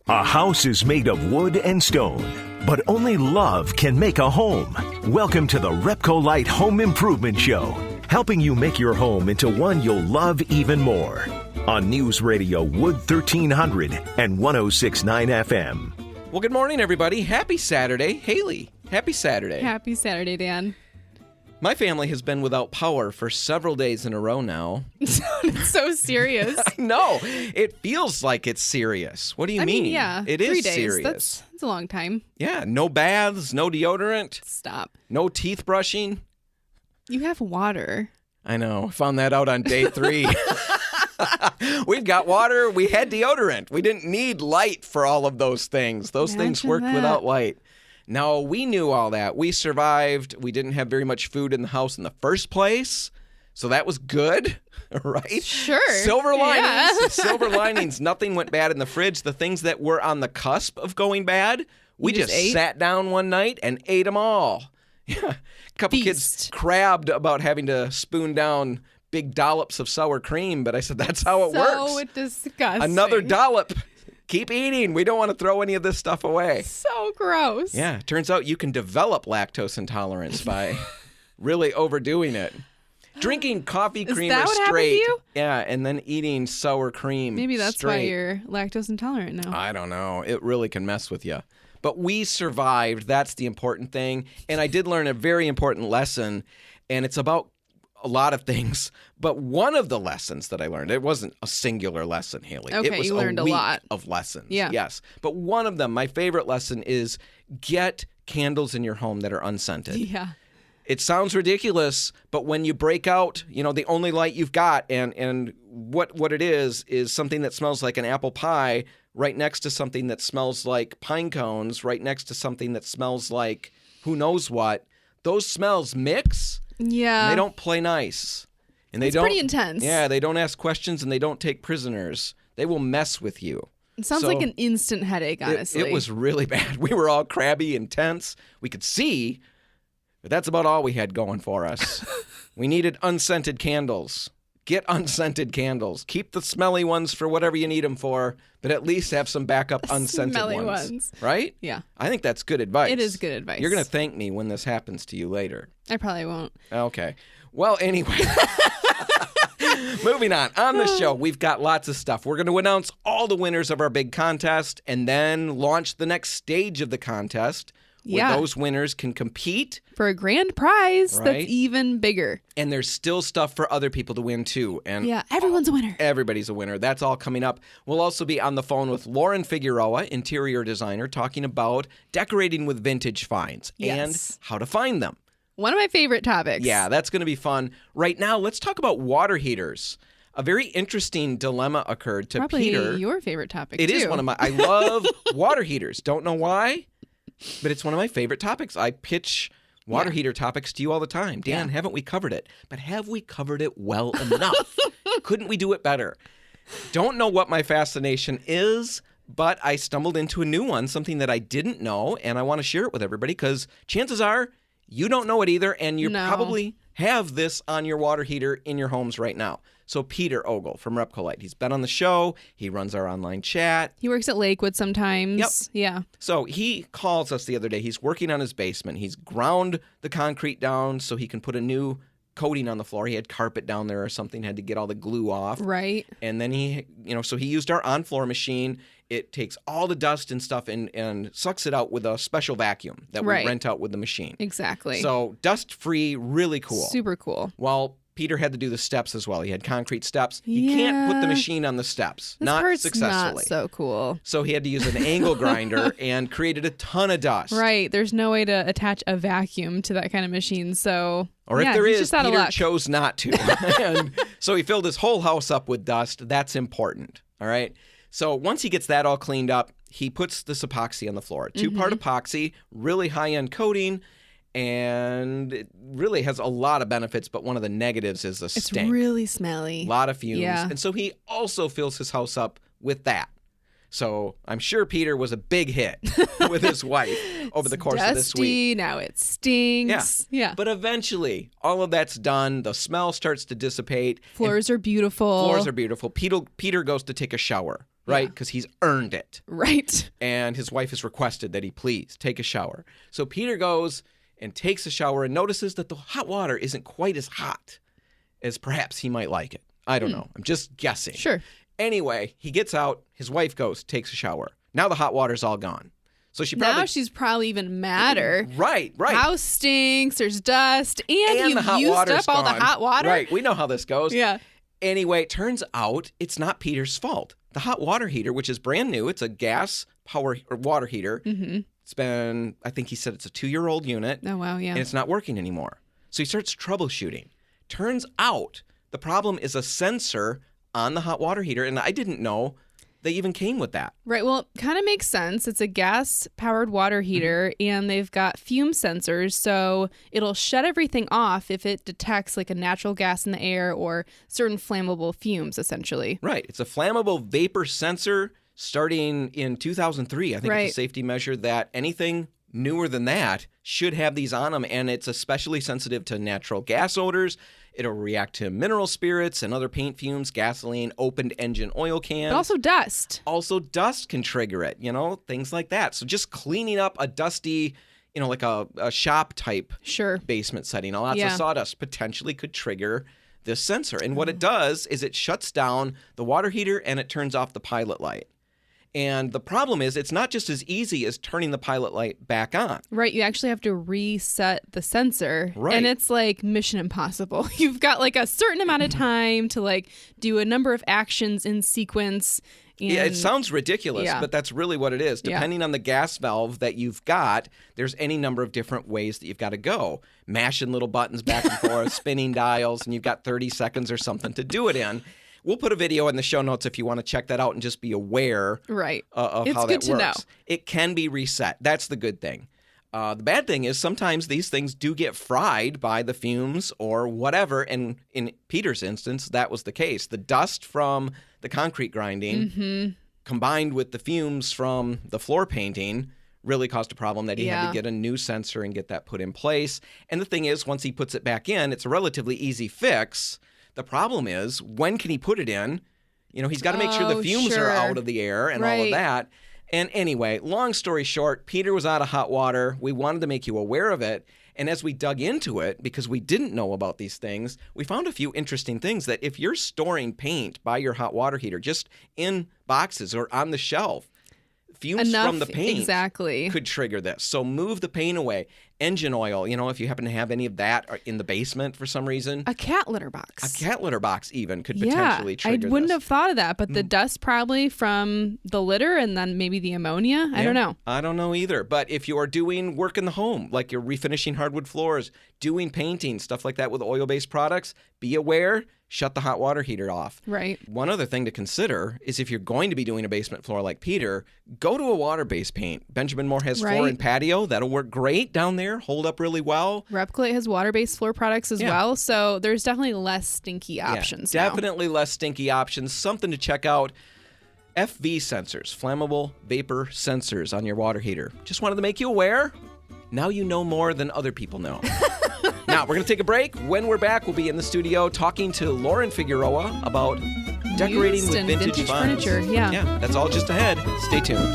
A house is made of wood and stone, but only love can make a home. Welcome to the RepcoLite Home Improvement Show, helping you make your home into one you'll love even more. On News Radio Wood 1300 and 106.9 FM. Well, good morning, everybody. Happy Saturday. Haley, happy Saturday. Happy Saturday, Dan. My family has been without power for several days in a row now. It's so serious. I know. It feels like it's serious. What do you mean? Yeah. It 3 is days. serious. That's a long time. Yeah. No baths, no deodorant. Stop. No teeth brushing. You have water. I know. Found that out on day 3. We've got water. We had deodorant. We didn't need light for all of those things. Those things worked without light. No, we knew all that. We survived. We didn't have very much food in the house in the first place. So that was good, right? Sure. Silver linings. Yeah. Silver linings. Nothing went bad in the fridge. The things that were on the cusp of going bad, we just sat down one night and ate them all. Yeah. A couple kids crabbed about having to spoon down big dollops of sour cream, but I said, that's how it works. So disgusting. Another dollop. Keep eating. We don't want to throw any of this stuff away. So gross. Yeah. Turns out you can develop lactose intolerance by really overdoing it. Drinking coffee creamer what happened straight. to you? Yeah, and then eating sour cream. Maybe that's straight. why you're lactose intolerant now. I don't know. It really can mess with you. But we survived. That's the important thing. And I did learn a very important lesson, and it's about a lot of things. But one of the lessons that I learned, it wasn't a singular lesson, Haley. Okay, it was you learned a week lot of lessons. Yeah. Yes. But one of them, my favorite lesson, is get candles in your home that are unscented. Yeah. It sounds ridiculous, but when you break out, the only light you've got, and what it is something that smells like an apple pie right next to something that smells like pine cones, right next to something that smells like who knows what, those smells mix. Yeah. And they don't play nice. And It's pretty intense. Yeah, they don't ask questions and they don't take prisoners. They will mess with you. It sounds like an instant headache, honestly. It was really bad. We were all crabby and tense. We could see, but that's about all we had going for us. We needed unscented candles. Get unscented candles. Keep the smelly ones for whatever you need them for, but at least have some backup unscented Smelly ones. Right? Yeah. I think that's good advice. It is good advice. You're going to thank me when this happens to you later. I probably won't. Okay. Well, anyway. Moving on. On the show, we've got lots of stuff. We're going to announce all the winners of our big contest and then launch the next stage of the contest where those winners can compete for a grand prize right? that's even bigger. And there's still stuff for other people to win, too. And yeah, everyone's a winner. Everybody's a winner. That's all coming up. We'll also be on the phone with Lauren Figueroa, interior designer, talking about decorating with vintage finds and how to find them. One of my favorite topics. Yeah, that's going to be fun. Right now, let's talk about water heaters. A very interesting dilemma occurred to Peter. Probably your favorite topic, It is one of my... I love water heaters. Don't know why, but it's one of my favorite topics. I pitch water heater topics to you all the time. Dan, haven't we covered it? But have we covered it well enough? Couldn't we do it better? Don't know what my fascination is, but I stumbled into a new one, something that I didn't know, and I want to share it with everybody because chances are you don't know it either, and you probably have this on your water heater in your homes right now. So Peter Ogle from RepcoLite, he's been on the show. He runs our online chat. He works at Lakewood sometimes. Yep. Yeah. So he calls us the other day. He's working on his basement. He's ground the concrete down so he can put a new coating on the floor. He had carpet down there or something, had to get all the glue off. Right. And then so he used our on-floor machine. It takes all the dust and stuff and sucks it out with a special vacuum that we rent out with the machine. Exactly. So dust-free, really cool. Super cool. Well, Peter had to do the steps as well. He had concrete steps. He can't put the machine on the steps. This not part's successfully. Not so cool. So he had to use an angle grinder and created a ton of dust. Right. There's no way to attach a vacuum to that kind of machine. So, or if there is, Peter chose not to. And so he filled his whole house up with dust. That's important. All right. So once he gets that all cleaned up, he puts this epoxy on the floor. 2-part epoxy, really high-end coating. And it really has a lot of benefits, but one of the negatives is the stink. It's really smelly. A lot of fumes. Yeah. And so he also fills his house up with that. So I'm sure Peter was a big hit with his wife over the course of this week. Now it stinks. Yeah. But eventually, all of that's done. The smell starts to dissipate. Floors are beautiful. Peter goes to take a shower right? Because he's earned it. Right. And his wife has requested that he please take a shower. So Peter goes and takes a shower and notices that the hot water isn't quite as hot as perhaps he might like it. I don't know. I'm just guessing. Sure. Anyway, he gets out. His wife goes, takes a shower. Now the hot water's all gone. So now she's probably even madder. Right. House stinks. There's dust, and you've the hot used water's up all the gone. hot water. Right. We know how this goes. Yeah. Anyway, it turns out it's not Peter's fault. The hot water heater, which is brand new, it's a gas power or water heater. Mm-hmm. It's been, I think he said it's a 2-year-old unit. Oh, wow, yeah. And it's not working anymore. So he starts troubleshooting. Turns out the problem is a sensor on the hot water heater, and I didn't know they even came with that. Right. Well, it kind of makes sense. It's a gas-powered water heater, and they've got fume sensors, so it'll shut everything off if it detects like a natural gas in the air or certain flammable fumes, essentially. Right. It's a flammable vapor sensor starting in 2003. I think it's a safety measure that anything newer than that should have these on them, and it's especially sensitive to natural gas odors. It'll react to mineral spirits and other paint fumes, gasoline, opened engine oil cans. But also dust. Also dust can trigger it, things like that. So just cleaning up a dusty, like a shop type basement setting, lots of sawdust potentially could trigger this sensor. And what it does is it shuts down the water heater and it turns off the pilot light. And the problem is it's not just as easy as turning the pilot light back on. Right. You actually have to reset the sensor. Right. And it's like Mission Impossible. You've got like a certain amount of time to like do a number of actions in sequence. And yeah, it sounds ridiculous, but that's really what it is. Depending on the gas valve that you've got, there's any number of different ways that you've got to go. Mashing little buttons back and forth, spinning dials, and you've got 30 seconds or something to do it in. We'll put a video in the show notes if you want to check that out and just be aware of how that works. It's good to know. It can be reset. That's the good thing. The bad thing is sometimes these things do get fried by the fumes or whatever, and in Peter's instance, that was the case. The dust from the concrete grinding combined with the fumes from the floor painting really caused a problem that he had to get a new sensor and get that put in place. And the thing is, once he puts it back in, it's a relatively easy fix. The problem is, when can he put it in? He's got to make sure the fumes are out of the air and all of that. And anyway, long story short, Peter was out of hot water. We wanted to make you aware of it. And as we dug into it, because we didn't know about these things, we found a few interesting things that if you're storing paint by your hot water heater, just in boxes or on the shelf, fumes from the paint could trigger this. So move the paint away. Engine oil, if you happen to have any of that in the basement for some reason. A cat litter box. A cat litter box even could potentially trigger this. I wouldn't have thought of that, but the dust probably from the litter and then maybe the ammonia. I don't know. I don't know either. But if you are doing work in the home, like you're refinishing hardwood floors, doing painting, stuff like that with oil-based products, be aware. Shut the hot water heater off. Right. One other thing to consider is if you're going to be doing a basement floor like Peter, go to a water-based paint. Benjamin Moore has floor and patio. That'll work great down there, hold up really well. RepcoLite has water-based floor products as well, so there's definitely less stinky options now. Definitely less stinky options. Something to check out. FV sensors, flammable vapor sensors on your water heater. Just wanted to make you aware. Now you know more than other people know. Now, we're going to take a break. When we're back, we'll be in the studio talking to Lauren Figueroa about decorating with vintage furniture. Yeah, that's all just ahead. Stay tuned.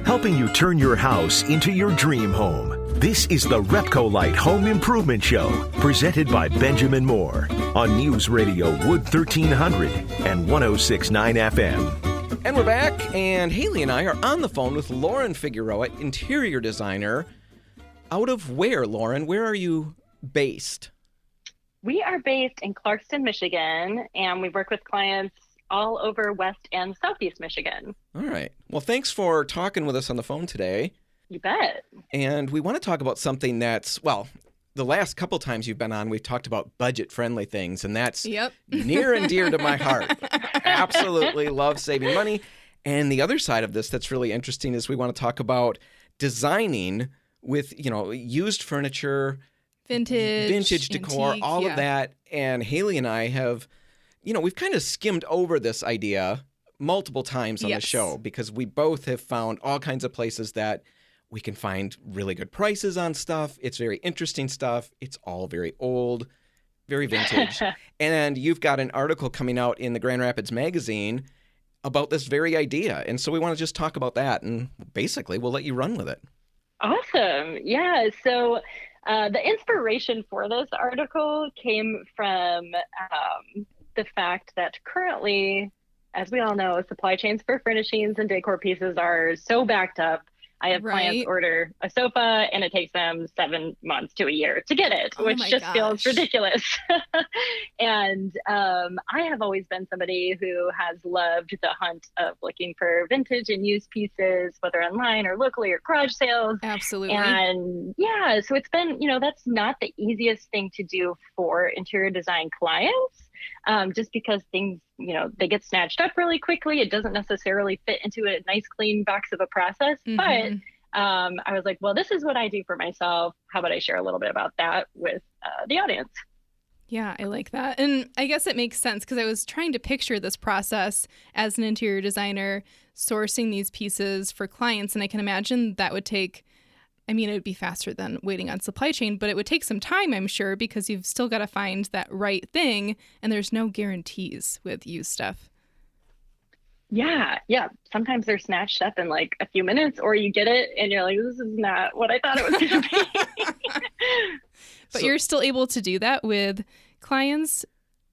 Helping you turn your house into your dream home. This is the RepcoLite Home Improvement Show, presented by Benjamin Moore on News Radio Wood 1300 and 106.9 FM. And we're back, and Haley and I are on the phone with Lauren Figueroa, interior designer. Out of where, Lauren? Where are you based? We are based in Clarkston, Michigan, and we work with clients all over West and Southeast Michigan. All right. Well, thanks for talking with us on the phone today. You bet. And we want to talk about something that's, the last couple times you've been on, we've talked about budget-friendly things, and that's near and dear to my heart. Absolutely love saving money. And the other side of this that's really interesting is we want to talk about designing with, used furniture, vintage decor, antique, all of that. And Haley and I have, we've kind of skimmed over this idea multiple times on the show because we both have found all kinds of places that we can find really good prices on stuff. It's very interesting stuff. It's all very old. very vintage. And you've got an article coming out in the Grand Rapids Magazine about this very idea. And so we want to just talk about that. And basically, we'll let you run with it. Awesome. Yeah. So the inspiration for this article came from the fact that currently, as we all know, supply chains for furnishings and decor pieces are so backed up. I have clients order a sofa and it takes them 7 months to a year to get it, which just feels ridiculous. And I have always been somebody who has loved the hunt of looking for vintage and used pieces, whether online or locally or garage sales. Absolutely. And yeah, so it's been, that's not the easiest thing to do for interior design clients. Just because things, they get snatched up really quickly. It doesn't necessarily fit into a nice, clean box of a process. Mm-hmm. But I was like, well, this is what I do for myself. How about I share a little bit about that with the audience? Yeah, I like that. And I guess it makes sense because I was trying to picture this process as an interior designer sourcing these pieces for clients. And I can imagine that would take, it would be faster than waiting on supply chain, but it would take some time, I'm sure, because you've still got to find that right thing, and there's no guarantees with used stuff. Yeah. Sometimes they're snatched up in like a few minutes, or you get it and you're like, this is not what I thought it was going to be. But you're still able to do that with clients,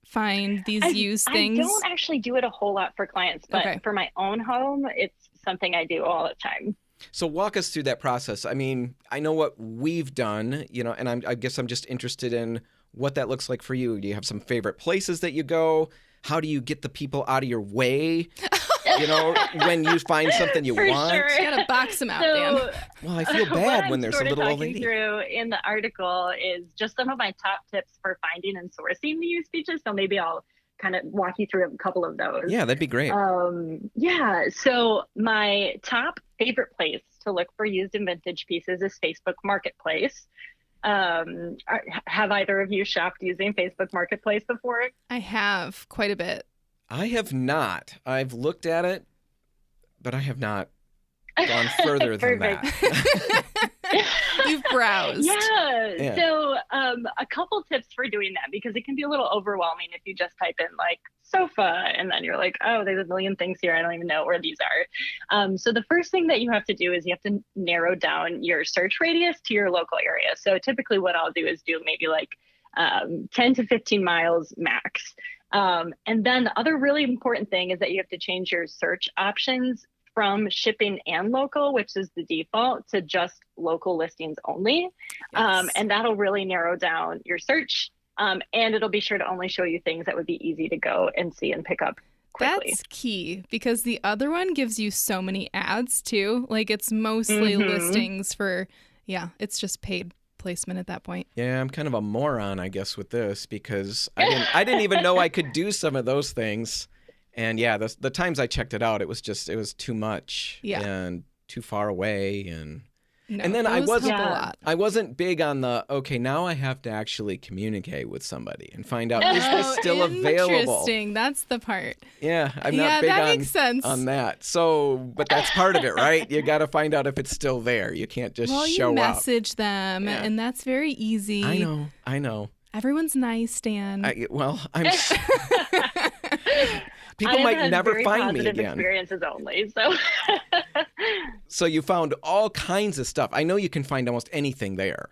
find these used things? I don't actually do it a whole lot for clients, but for my own home, it's something I do all the time. So walk us through that process. I know what we've done, and I guess I'm just interested in what that looks like for you. Do you have some favorite places that you go? How do you get the people out of your way? When you find something you want? Sure. You gotta box them out, Dan. Well, I feel bad when there's a little old lady. What I'm through in the article is just some of my top tips for finding and sourcing the used pieces. So maybe I'll kind of walk you through a couple of those. Yeah, that'd be great. So my top favorite place to look for used and vintage pieces is Facebook Marketplace. Have either of you shopped using Facebook Marketplace before? I have quite a bit. I have not. I've looked at it, but I have not gone further than that. You've browsed. Yeah. So a couple tips for doing that, because it can be a little overwhelming if you just type in like sofa and then you're like, oh, there's a million things here. I don't even know where these are. So the first thing that you have to do is you have to narrow down your search radius to your local area. So typically what I'll do is do maybe like 10 to 15 miles max. And then the other really important thing is that you have to change your search options from shipping and local, which is the default, to just local listings only. Yes. And that'll really narrow down your search. And it'll be sure to only show you things that would be easy to go and see and pick up quickly. That's key, because the other one gives you so many ads too. Like it's mostly listings for, it's just paid placement at that point. Yeah, I'm kind of a moron, I guess, with this, because I didn't even know I could do some of those things. And yeah, the times I checked it out, it was too much and too far away. And then I wasn't big on now I have to actually communicate with somebody and find out, is this still available? Interesting. That's the part. Yeah, I'm not big makes sense. on that. So, but that's part of it, right? You got to find out if it's still there. You can't just show up. You message them, and that's very easy. I know. Everyone's nice, Dan. People might never find me again. Experiences only. So. So you found all kinds of stuff. I know you can find almost anything there.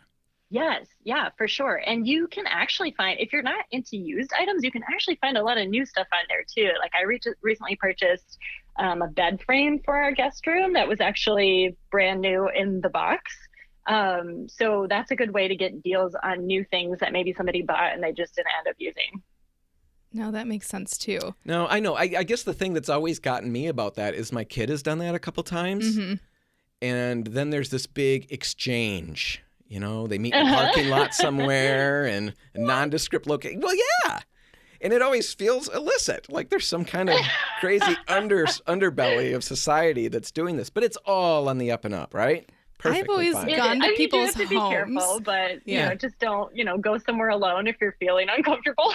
Yes, yeah, for sure. And you can actually find, if you're not into used items, you can actually find a lot of new stuff on there too. Like I recently purchased a bed frame for our guest room that was actually brand new in the box. So that's a good way to get deals on new things that maybe somebody bought and they just didn't end up using. No, that makes sense too. No, I know. I guess the thing that's always gotten me about that is my kid has done that a couple times. Mm-hmm. And then there's this big exchange. They meet in a parking lot somewhere and a nondescript location. Well, yeah. And it always feels illicit. Like there's some kind of crazy underbelly of society that's doing this. But it's all on the up and up, right? Perfectly I've always fine. gone to people's you have to be homes. Careful, but just don't, go somewhere alone if you're feeling uncomfortable.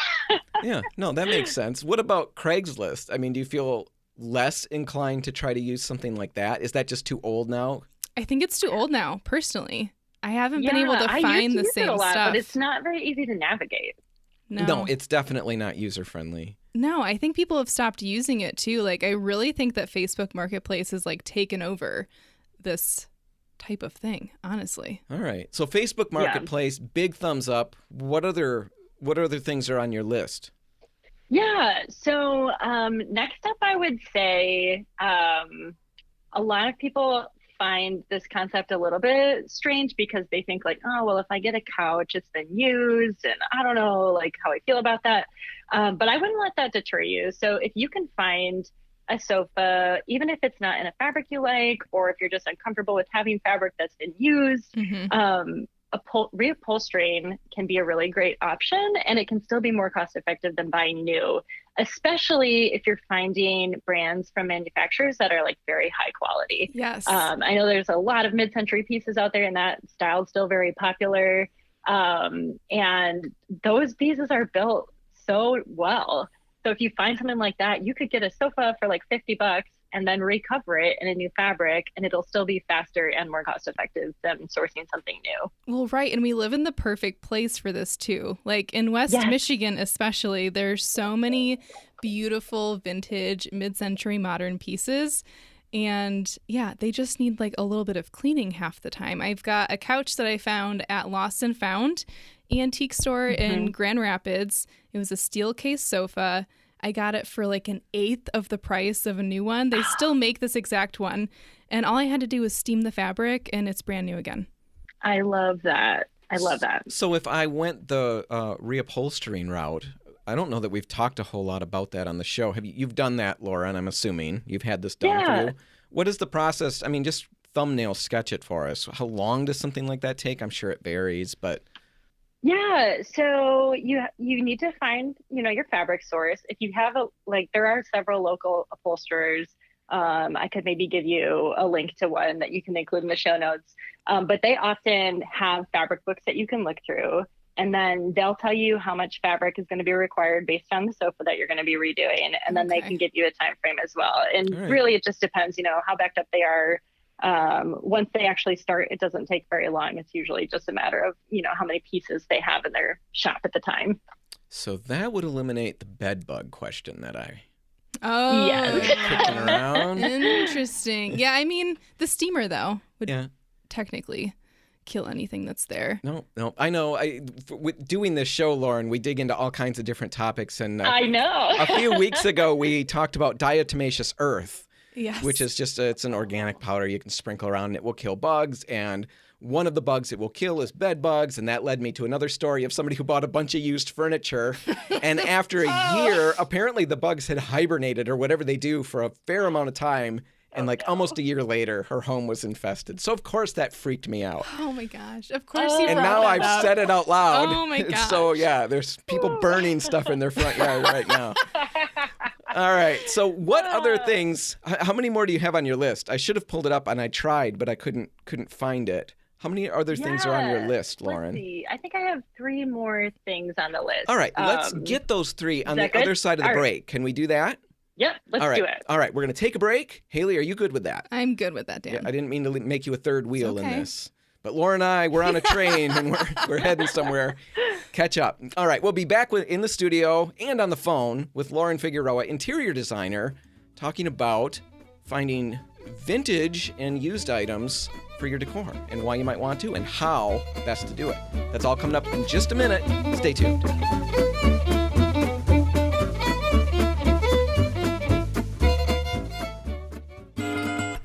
Yeah, no, that makes sense. What about Craigslist? Do you feel less inclined to try to use something like that? Is that just too old now? I think it's too old now, personally. I haven't been able to find the same it a lot, stuff. But it's not very easy to navigate. No. it's definitely not user-friendly. No, I think people have stopped using it too. Like, I really think that Facebook Marketplace has like taken over this type of thing, honestly. All right. So Facebook Marketplace, big thumbs up. What other things are on your list? Yeah. So next up, I would say a lot of people find this concept a little bit strange because they think like, oh, well, if I get a couch, it's been used and I don't know like how I feel about that. But I wouldn't let that deter you. So if you can find a sofa, even if it's not in a fabric you like, or if you're just uncomfortable with having fabric that's been used, reupholstering can be a really great option, and it can still be more cost effective than buying new, especially if you're finding brands from manufacturers that are like very high quality. Yes. I know there's a lot of mid-century pieces out there, and that style is still very popular. And those pieces are built so well. So if you find something like that, you could get a sofa for like $50 and then recover it in a new fabric, and it'll still be faster and more cost effective than sourcing something new. Well, right. And we live in the perfect place for this too. Like in West Michigan, especially, there's so many beautiful vintage mid-century modern pieces. And yeah, they just need like a little bit of cleaning half the time. I've got a couch that I found at Lost and Found antique store in Grand Rapids. It was a steel case sofa. I got it for like 1/8 of the price of a new one. They still make this exact one. And all I had to do was steam the fabric and it's brand new again. I love that. I love that. So if I went the reupholstering route, I don't know that we've talked a whole lot about that on the show. You've done that, Lauren, I'm assuming. You've had this done for you. What is the process? I mean, just thumbnail sketch it for us. How long does something like that take? I'm sure it varies, but... Yeah, so you need to find, your fabric source. If you have there are several local upholsterers. I could maybe give you a link to one that you can include in the show notes. But they often have fabric books that you can look through, and then they'll tell you how much fabric is going to be required based on the sofa that you're going to be redoing, and then they can give you a time frame as well. And really, it just depends, how backed up they are. Once they actually start, it doesn't take very long. It's usually just a matter of, how many pieces they have in their shop at the time. So that would eliminate the bed bug question that I kicking around. Interesting. Yeah, I mean, the steamer, though, would technically kill anything that's there. No. I know. With doing this show, Lauren, we dig into all kinds of different topics. And I know. A few weeks ago, we talked about diatomaceous earth. Yes. Which is just it's an organic powder you can sprinkle around and it will kill bugs. And one of the bugs it will kill is bed bugs. And that led me to another story of somebody who bought a bunch of used furniture. And after a year, apparently the bugs had hibernated or whatever they do for a fair amount of time. And almost a year later, her home was infested. So, of course, that freaked me out. Oh, my gosh. Of course you And now I've said it out loud. Oh, my gosh. So, yeah, there's people burning stuff in their front yard right now. All right. So what other things, how many more do you have on your list? I should have pulled it up and I tried, but I couldn't find it. How many other things are on your list, Lauren? Let's see. I think I have 3 more things on the list. All right. Let's get those 3 on the other side of the break. Can we do that? Yep. Let's do it. All right. We're going to take a break. Haley, are you good with that? I'm good with that, Dan. Yeah, I didn't mean to make you a third wheel in this. But Laura and I, we're on a train and we're heading somewhere. Catch up. All right, we'll be back in the studio and on the phone with Lauren Figueroa, interior designer, talking about finding vintage and used items for your decor and why you might want to and how best to do it. That's all coming up in just a minute. Stay tuned.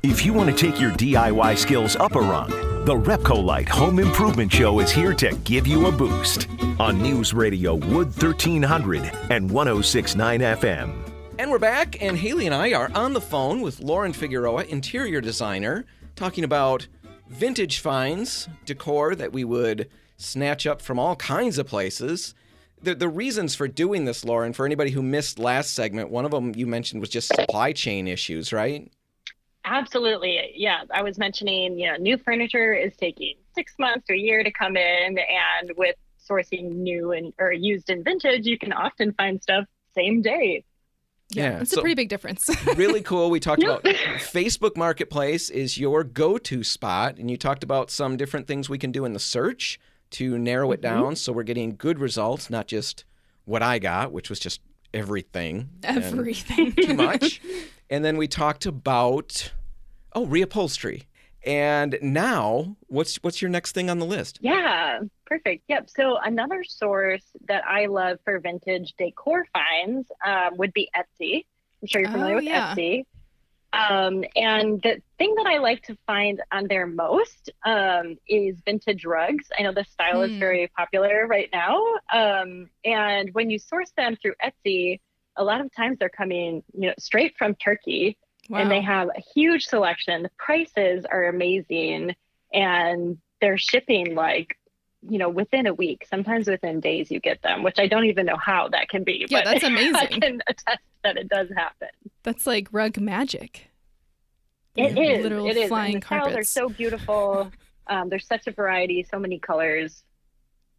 If you want to take your DIY skills up a rung, the RepcoLite Home Improvement Show is here to give you a boost on News Radio Wood 1300 and 106.9 FM. And we're back, and Haley and I are on the phone with Lauren Figueroa, interior designer, talking about vintage finds, decor that we would snatch up from all kinds of places. The reasons for doing this, Lauren, for anybody who missed last segment, one of them you mentioned was just supply chain issues, right? Absolutely. Yeah. I was mentioning, new furniture is taking 6 months to a year to come in. And with sourcing new or used and vintage, you can often find stuff same day. Yeah, it's a pretty big difference. Really cool. We talked about Facebook Marketplace is your go-to spot. And you talked about some different things we can do in the search to narrow it down. So we're getting good results, not just what I got, which was just everything. Everything. Too much. And then we talked about, reupholstery. And now, what's your next thing on the list? Yeah, perfect. Yep. So another source that I love for vintage decor finds would be Etsy. I'm sure you're familiar with Etsy. And the thing that I like to find on there most is vintage rugs. I know this style is very popular right now. And when you source them through Etsy, a lot of times they're coming, straight from Turkey. Wow. And they have a huge selection. The prices are amazing, and they're shipping within a week, sometimes within days you get them, which I don't even know how that can be. Yeah, but that's amazing. I can attest that it does happen. That's like rug magic. It is. Literal It is. flying And the styles carpets. are so beautiful. There's such a variety, so many colors.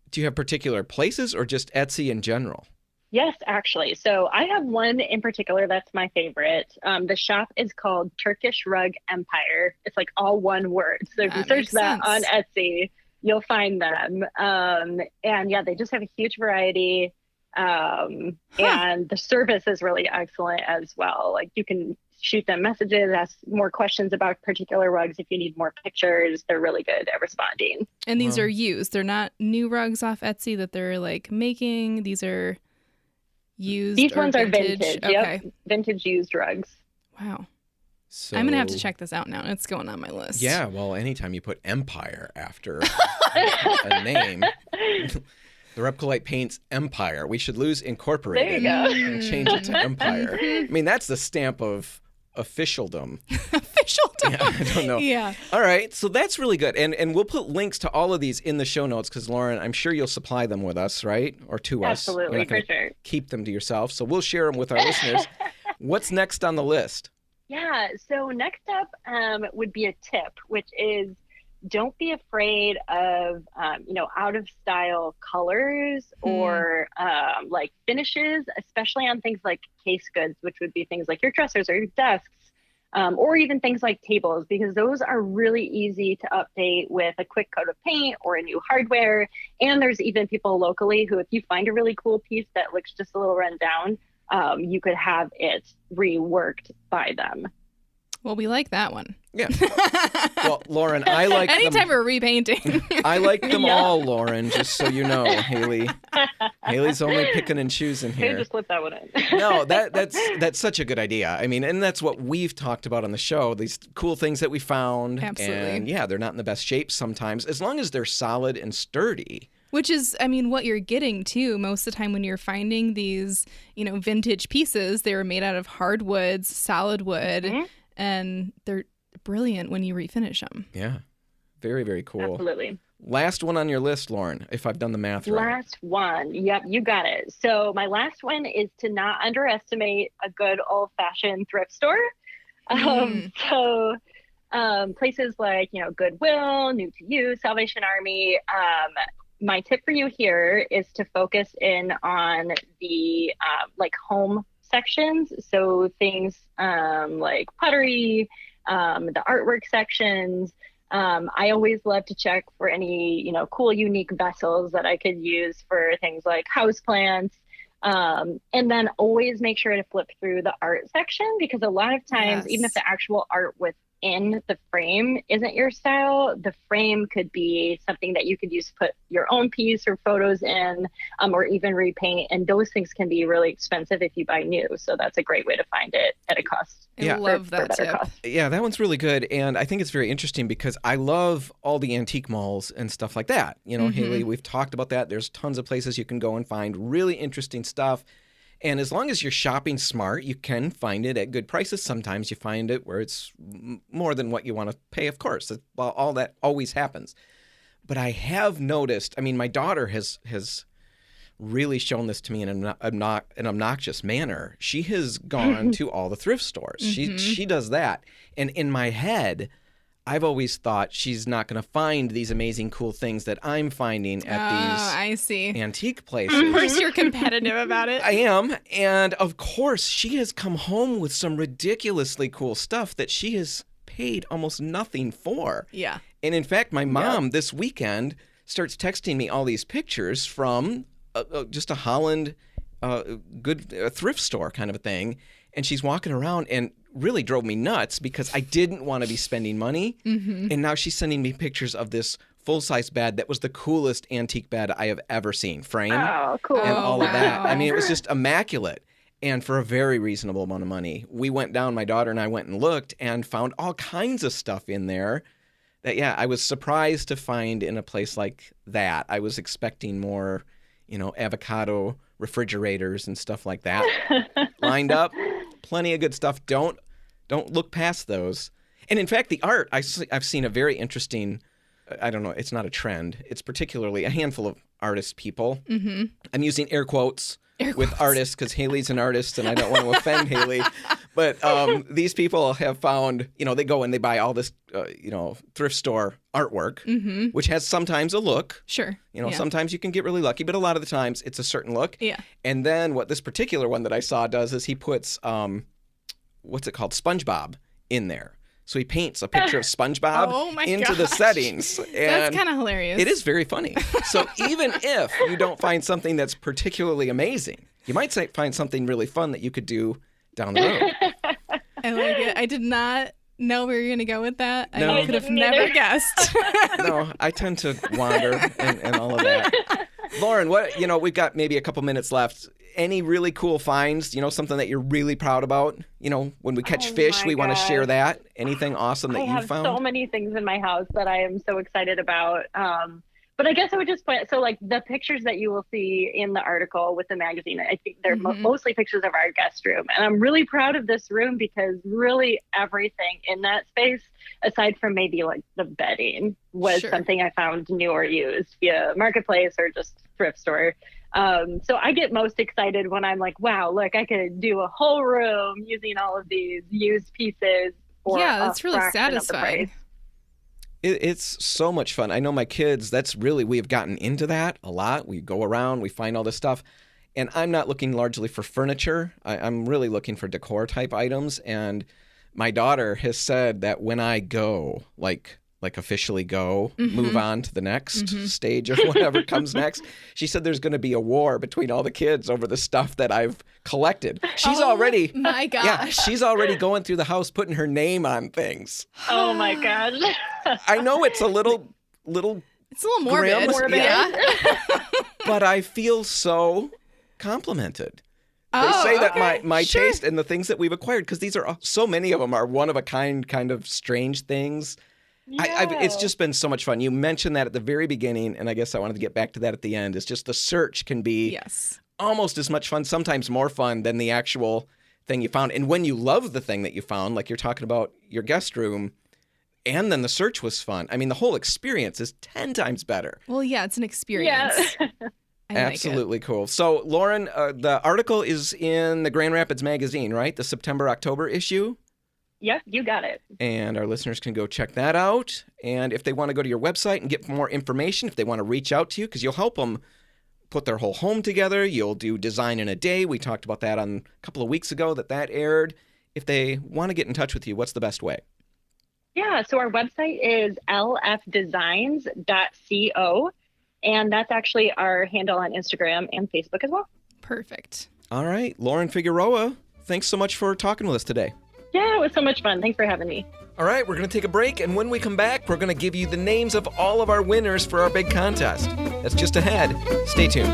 Do you have particular places or just Etsy in general? Yes, actually. So I have one in particular that's my favorite. The shop is called Turkish Rug Empire. It's like all one word. So if you search that on Etsy, you'll find them. And yeah, they just have a huge variety. And the service is really excellent as well. Like you can shoot them messages, ask more questions about particular rugs if you need more pictures. They're really good at responding. And these are used. They're not new rugs off Etsy that they're like making. These are used. These ones are vintage. vintage. Okay. Yep. Vintage used rugs. Wow. So, I'm going to have to check this out now. It's going on my list. Yeah, well, anytime you put Empire after a name, the RepcoLite paints Empire. We should lose Incorporated There you and change it to Empire. I mean, that's the stamp of officialdom. Officialdom. Yeah, I don't know. Yeah. All right, so that's really good. And we'll put links to all of these in the show notes because, Lauren, I'm sure you'll supply them with us, right? Or to us. Absolutely, You're not gonna for sure. keep them to yourself. So we'll share them with our listeners. What's next on the list? Yeah, so next up would be a tip, which is don't be afraid of, out of style colors or like finishes, especially on things like case goods, which would be things like your dressers or your desks, or even things like tables, because those are really easy to update with a quick coat of paint or a new hardware. And there's even people locally who, if you find a really cool piece that looks just a little run down, you could have it reworked by them. Well, we like that one. Yeah. Well, Lauren, I like Anytime we're repainting. I like them all, Lauren, just so you know, Haley. Haley's only picking and choosing Hey, here. just slip that one in. No, that's such a good idea. I mean, and that's what we've talked about on the show, these cool things that we found. Absolutely. And yeah, they're not in the best shape sometimes, as long as they're solid and sturdy. Which is, what you're getting too. Most of the time when you're finding these, vintage pieces, they were made out of hardwoods, solid wood, and they're brilliant when you refinish them. Yeah. Very, very cool. Absolutely. Last one on your list, Lauren, if I've done the math right. Last one. Yep, you got it. So my last one is to not underestimate a good old-fashioned thrift store. So places like, Goodwill, New to You, Salvation Army. My tip for you here is to focus in on the home sections. So things like pottery, the artwork sections. I always love to check for any, cool, unique vessels that I could use for things like houseplants. And then always make sure to flip through the art section, because a lot of times, even if the actual art within the frame isn't your style, the frame could be something that you could use to put your own piece or photos in, or even repaint. And those things can be really expensive if you buy new. So that's a great way to find it at a cost. I love that tip. Yeah, that one's really good. And I think it's very interesting because I love all the antique malls and stuff like that. Haley, we've talked about that. There's tons of places you can go and find really interesting stuff. And as long as you're shopping smart, you can find it at good prices. Sometimes you find it where it's more than what you want to pay, of course. Well, all that always happens. But I have noticed, my daughter has really shown this to me in an obnoxious manner. She has gone to all the thrift stores. She does that. And in my head, I've always thought she's not going to find these amazing, cool things that I'm finding at these antique places. Of course, you're competitive about it. I am. And of course, she has come home with some ridiculously cool stuff that she has paid almost nothing for. Yeah. And in fact, my mom this weekend starts texting me all these pictures from just a Holland good thrift store kind of a thing. And she's walking around and really drove me nuts because I didn't want to be spending money. And now she's sending me pictures of this full-size bed that was the coolest antique bed I have ever seen, frame Oh, cool. and all of that. wow. I mean, it was just immaculate. And for a very reasonable amount of money. We went down, my daughter and I went and looked and found all kinds of stuff in there that, yeah, I was surprised to find in a place like that. I was expecting more, avocado refrigerators and stuff like that lined up. Plenty of good stuff. Don't look past those. And in fact, the art, I've seen a very interesting, I don't know, it's not a trend. It's particularly a handful of artist people. I'm using air quotes with artists because Haley's an artist and I don't want to offend Haley. But these people have found, they go and they buy all this, thrift store artwork, which has sometimes a look. Sure. Sometimes you can get really lucky, but a lot of the times it's a certain look. Yeah. And then what this particular one that I saw does is he puts, what's it called? SpongeBob in there. So he paints a picture of SpongeBob into the settings. And that's kind of hilarious. it is very funny. So even if you don't find something that's particularly amazing, you might find something really fun that you could do down the road. I like it. I did not know we were going to go with that. No. I could have didn't never either. guessed. No, I tend to wander and all of that. Lauren, we've got maybe a couple minutes left. Any really cool finds, something that you're really proud about? When we catch Oh fish, my we want to share gosh. that. Anything awesome that I you have found? so many things in my house that I am so excited about. But I guess I would just point, so like the pictures that you will see in the article with the magazine, I think they're mostly pictures of our guest room. And I'm really proud of this room because really everything in that space, aside from maybe like the bedding, was something I found new or used via Marketplace or just thrift store. So I get most excited when I'm like, wow, look, I could do a whole room using all of these used pieces for that's really fraction of the satisfying. price. It's so much fun. I know my kids, we have gotten into that a lot. We go around, we find all this stuff. And I'm not looking largely for furniture. I'm really looking for decor type items. And my daughter has said that when I go, like officially go, move on to the next stage of whatever comes next. She said there's going to be a war between all the kids over the stuff that I've collected. She's already, my gosh. yeah, she's already going through the house putting her name on things. Oh my gosh. I know it's a little, It's a little morbid. Grim. Yeah. but I feel so complimented. They Oh, say that okay. my Sure. taste and the things that we've acquired, because these are so many of them are one of a kind of strange things. It's just been so much fun. You mentioned that at the very beginning, and I guess I wanted to get back to that at the end. It's just the search can be Yes. almost as much fun, sometimes more fun than the actual thing you found. And when you love the thing that you found, like you're talking about your guest room, and then the search was fun. I mean, the whole experience is 10 times better. Well, yeah, it's an experience. Yeah. I Absolutely cool. So, Lauren, the article is in the Grand Rapids Magazine, right? The September-October issue? Yep, you got it. And our listeners can go check that out. And if they want to go to your website and get more information, if they want to reach out to you, because you'll help them put their whole home together. You'll do design in a day. We talked about that on a couple of weeks ago that aired. If they want to get in touch with you, what's the best way? Yeah, so our website is lfdesigns.co, and that's actually our handle on Instagram and Facebook as well. Perfect. All right. Lauren Figueroa, thanks so much for talking with us today. Yeah, it was so much fun. Thanks for having me. All right, we're going to take a break, and when we come back, we're going to give you the names of all of our winners for our big contest. That's just ahead. Stay tuned.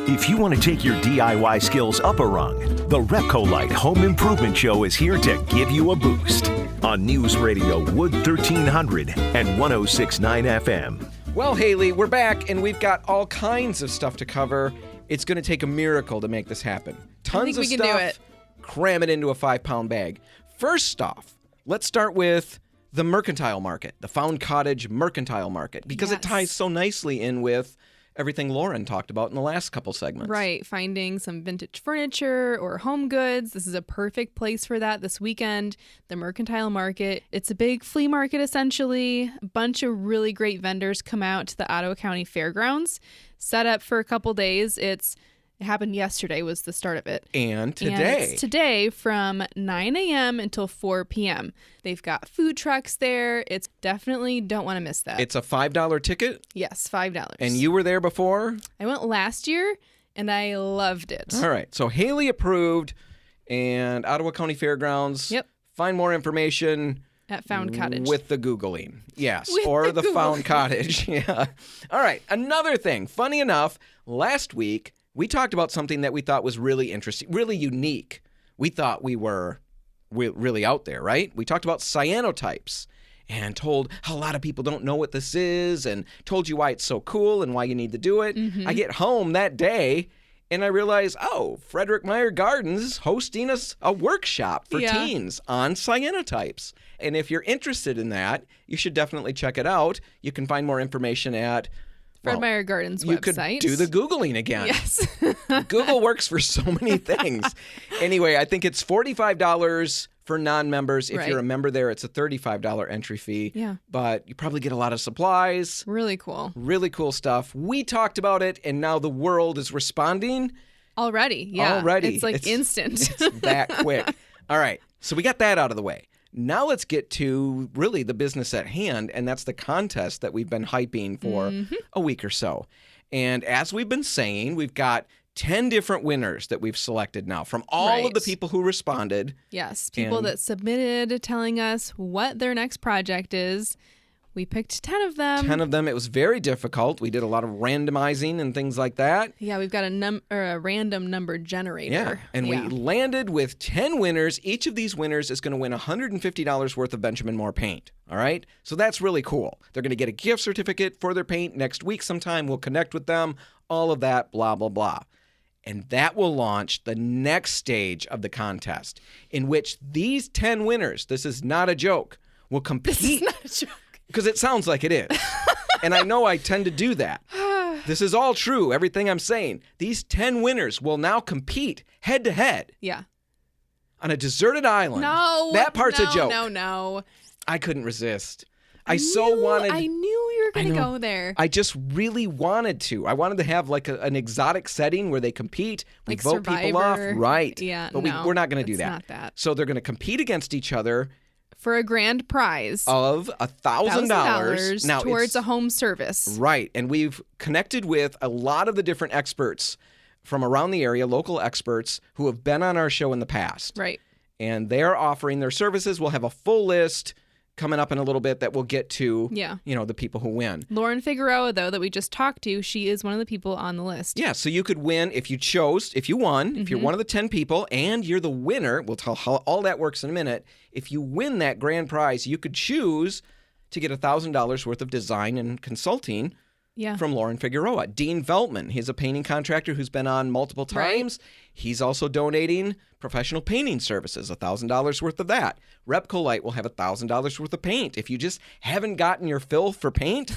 If you want to take your DIY skills up a rung, the RepcoLite Home Improvement Show is here to give you a boost on News Radio Wood 1300 and 106.9 FM. Well, Haley, we're back, and we've got all kinds of stuff to cover. It's going to take a miracle to make this happen. Tons of we can stuff. do it. Cram it into a 5-pound bag. First off, let's start with the mercantile market, the Found Cottage Mercantile Market, because it Yes. ties so nicely in with everything Lauren talked about in the last couple segments. Right. Finding some vintage furniture or home goods. This is a perfect place for that this weekend. The Mercantile Market. It's a big flea market, essentially. A bunch of really great vendors come out to the Ottawa County Fairgrounds. Set up for a couple days. It's It happened yesterday was the start of it. And today. And it's today from 9 a.m. until 4 p.m. They've got food trucks there. It's definitely don't want to miss that. It's a $5 ticket? Yes, $5. And you were there before? I went last year, and I loved it. All right. So Haley approved, and Ottawa County Fairgrounds. Yep. Find more information. At Found Cottage. With the Googling. Yes. With or the Google. Found Cottage. Yeah. All right. Another thing. Funny enough, last week, we talked about something that we thought was really interesting, really unique. We thought we were really out there, right? We talked about cyanotypes and told how a lot of people don't know what this is and told you why it's so cool and why you need to do it. Mm-hmm. I get home that day and I realize, Frederick Meyer Gardens is hosting a workshop for teens on cyanotypes. And if you're interested in that, you should definitely check it out. You can find more information at Fred Meyer Gardens you website. could do the Googling again. Yes. Google works for so many things. Anyway, I think it's $45 for non-members. If you're a member there, it's a $35 entry fee. Yeah. But you probably get a lot of supplies. Really cool. Really cool stuff. We talked about it, and now the world is responding. Already, yeah. Already. It's like instant. It's that quick. All right. So we got that out of the way. Now let's get to really the business at hand, and that's the contest that we've been hyping for a week or so. And as we've been saying, we've got 10 different winners that we've selected now from all of the people who responded. Yes, people that submitted telling us what their next project is. We picked 10 of them. 10 of them. It was very difficult. We did a lot of randomizing and things like that. Yeah, we've got a random number generator. Yeah, and we landed with 10 winners. Each of these winners is going to win $150 worth of Benjamin Moore paint. All right? So that's really cool. They're going to get a gift certificate for their paint next week sometime. We'll connect with them. All of that, blah, blah, blah. And that will launch the next stage of the contest in which these 10 winners, this is not a joke, will compete. This is not a joke. Because it sounds like it is. And I know I tend to do that. This is all true, everything I'm saying. These 10 winners will now compete head-to-head. Yeah. On a deserted island. No. That part's a joke. No. I couldn't resist. I knew you were going to go there. I just really wanted to. I wanted to have like an exotic setting where they compete. We like vote Survivor. people off. Right. Yeah, But we're not going to do that. Not that. So they're going to compete against each other. For a grand prize Of $1,000. Now, towards a home service. Right. And we've connected with a lot of the different experts from around the area, local experts who have been on our show in the past. Right. And they're offering their services. We'll have a full list coming up in a little bit that we'll get to, the people who win. Lauren Figueroa, though, that we just talked to, she is one of the people on the list. Yeah, so you could win if you won, if you're one of the 10 people and you're the winner. We'll tell how all that works in a minute. If you win that grand prize, you could choose to get $1,000 worth of design and consulting from Lauren Figueroa. Dean Veltman, he's a painting contractor who's been on multiple times. Right. He's also donating professional painting services, $1,000 worth of that. RepcoLite will have $1,000 worth of paint. If you just haven't gotten your fill for paint,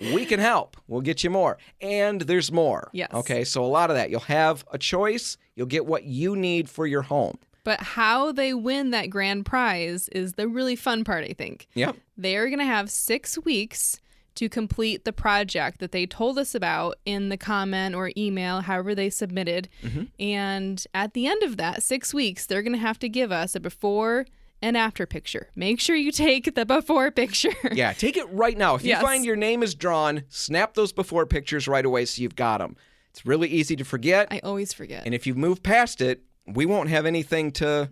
we can help. We'll get you more. And there's more. Yes. Okay, so a lot of that. You'll have a choice. You'll get what you need for your home. But how they win that grand prize is the really fun part, I think. Yep. They're going to have 6 weeks to complete the project that they told us about in the comment or email, however they submitted. Mm-hmm. And at the end of that 6 weeks, they're going to have to give us a before and after picture. Make sure you take the before picture. Yeah, take it right now. If you find your name is drawn, snap those before pictures right away so you've got them. It's really easy to forget. I always forget. And if you move past it, we won't have anything to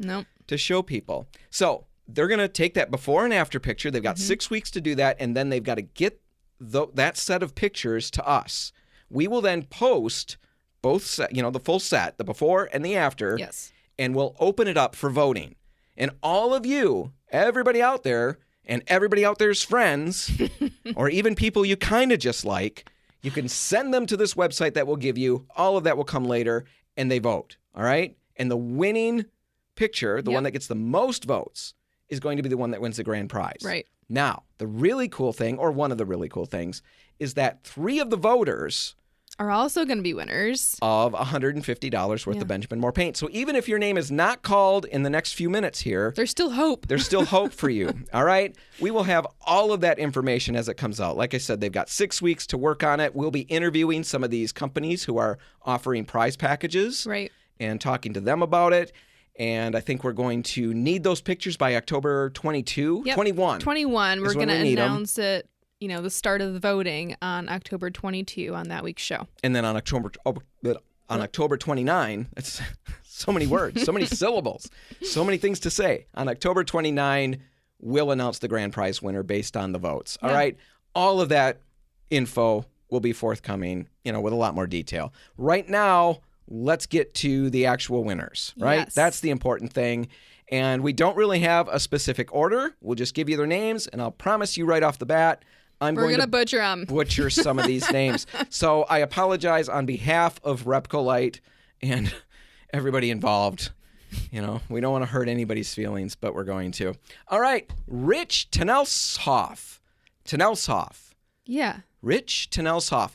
show people. So they're going to take that before and after picture. They've got 6 weeks to do that, and then they've got to get that set of pictures to us. We will then post both the full set, the before and the after. Yes. And we'll open it up for voting. And all of you, everybody out there, and everybody out there's friends, or even people you kind of just like, you can send them to this website that we'll give you. All of that will come later, and they vote. All right? And the winning picture, the one that gets the most votes, is going to be the one that wins the grand prize. Right. Now, the really cool thing, or one of the really cool things, is that 3 of the voters are also going to be winners of $150 worth of Benjamin Moore paint. So even if your name is not called in the next few minutes here, There's still hope. There's still hope for you. All right? We will have all of that information as it comes out. Like I said, they've got 6 weeks to work on it. We'll be interviewing some of these companies who are offering prize packages. Right. And talking to them about it. And I think we're going to need those pictures by October 22, Yep. 21. 21. We're is when going to we need 'em. announce it, the start of the voting on October 22 on that week's show. And then on October 29, it's so many words, so many syllables, so many things to say. On October 29, we'll announce the grand prize winner based on the votes. All right? All of that info will be forthcoming, with a lot more detail. Right now, let's get to the actual winners, right? Yes. That's the important thing. And we don't really have a specific order. We'll just give you their names, and I'll promise you right off the bat, I'm We're going going to to butcher them. butcher some of these names. So I apologize on behalf of RepcoLite and everybody involved. We don't want to hurt anybody's feelings, but we're going to. All right, Rich Tenelshoff. Yeah. Rich Tenelshoff.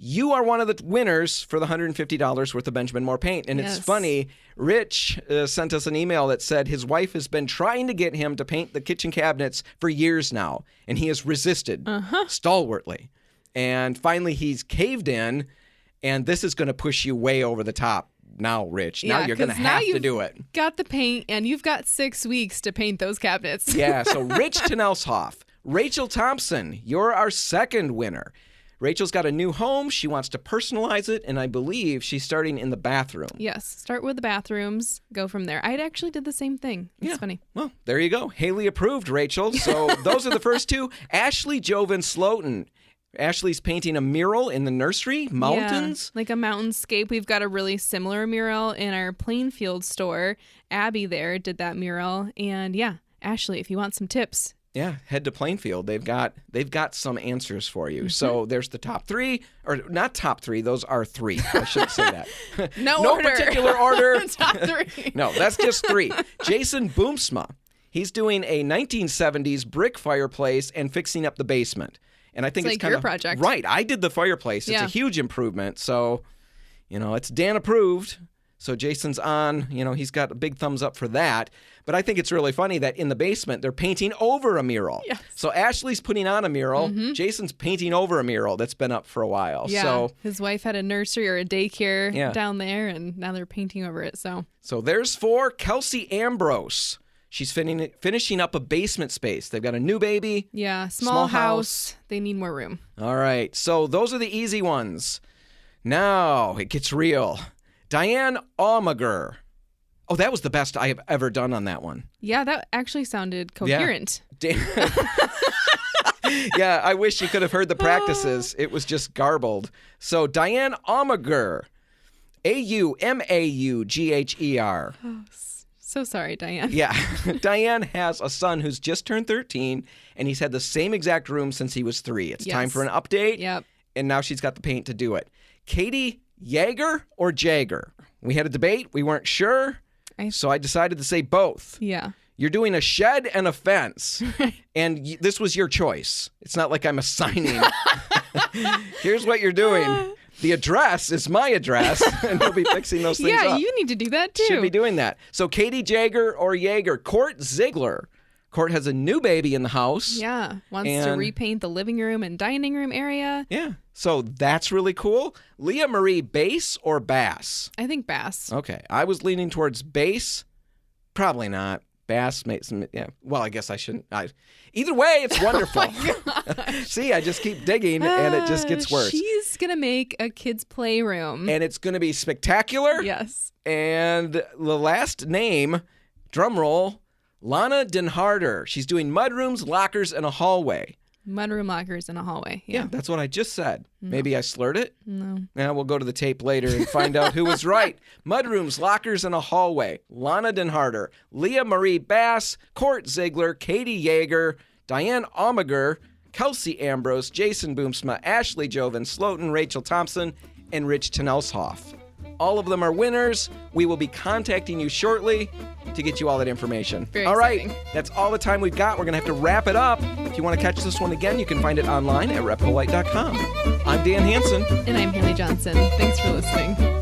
You are one of the winners for the $150 worth of Benjamin Moore paint. And Yes. It's funny, Rich sent us an email that said his wife has been trying to get him to paint the kitchen cabinets for years now, and he has resisted stalwartly. And finally, he's caved in, and this is going to push you way over the top now, Rich. Now you're going to 'cause now have to you've do it. Got the paint, and you've got 6 weeks to paint those cabinets. Yeah, so Rich Tenelshoff. Rachel Thompson, you're our second winner. Rachel's got a new home. She wants to personalize it, and I believe she's starting in the bathroom. Yes. Start with the bathrooms. Go from there. I actually did the same thing. It's funny. Well, there you go. Haley approved, Rachel. So those are the first two. Ashley Joven Slotin. Ashley's painting a mural in the nursery, mountains. Yeah, like a mountainscape. We've got a really similar mural in our Plainfield store. Abby there did that mural. And yeah, Ashley, if you want some tips. Yeah, head to Plainfield. They've got some answers for you. So there's the top three, or not top three. Those are three. I shouldn't say that. No no order. particular order. Top 3. No, that's just 3. Jason Boomsma. He's doing a 1970s brick fireplace and fixing up the basement. And I think It's it's like kind your of project. Right. I did the fireplace. It's Yeah. a huge improvement. So, it's Dan approved. So Jason's on, he's got a big thumbs up for that. But I think it's really funny that in the basement, they're painting over a mural. Yes. So Ashley's putting on a mural. Jason's painting over a mural that's been up for a while. Yeah. So His wife had a nursery or a daycare Yeah. down there, and now they're painting over it. So there's 4. Kelsey Ambrose. She's finishing up a basement space. They've got a new baby. yeah, Small small house. house. They need more room. All right. So those are the easy ones. Now it gets real. Diane Almager. Oh, that was the best I have ever done on that one. Yeah, that actually sounded coherent. Yeah, I wish you could have heard the practices. It was just garbled. So Diane Almager. Aumaugher. So sorry, Diane. Yeah. Diane has a son who's just turned 13, and he's had the same exact room since he was 3. It's time Yes. for an update. Yep. And now she's got the paint to do it. Katie Yeager or Jagger? We had a debate. We weren't sure. So I decided to say both. Yeah. You're doing a shed and a fence, and this was your choice. It's not like I'm assigning. Here's what you're doing. The address is my address, and we'll be fixing those things up. Yeah, you need to do that too. Should be doing that. So Katie Jagger or Yeager. Court Ziegler. Court has a new baby in the house. Yeah. Wants to And- repaint the living room and dining room area. Yeah. So that's really cool. Leah Marie, bass or bass? I think bass. Okay. I was leaning towards bass. Probably not. Bass makes some, yeah. Well, I guess I shouldn't. Either way, it's wonderful. See, I just keep digging and it just gets worse. She's going to make a kid's playroom. And it's going to be spectacular. Yes. And the last name, drum roll, Lana Denharder. She's doing mudrooms, lockers, and a hallway. Mudroom lockers in a hallway. Yeah, that's what I just said. Maybe I slurred it. No. Now we'll go to the tape later and find out who was right. Mudrooms, lockers, and a hallway. Lana Denharder, Leah Marie Bass, Court Ziegler, Katie Yeager, Diane Almager, Kelsey Ambrose, Jason Boomsma, Ashley Joven, Slotin, Rachel Thompson, and Rich Tenelshoff. All of them are winners. We will be contacting you shortly to get you all that information. Very all right, exciting. that's all the time we've got. We're going to have to wrap it up. If you want to catch this one again, you can find it online at RepcoLite.com. I'm Dan Hansen. And I'm Haley Johnson. Thanks for listening.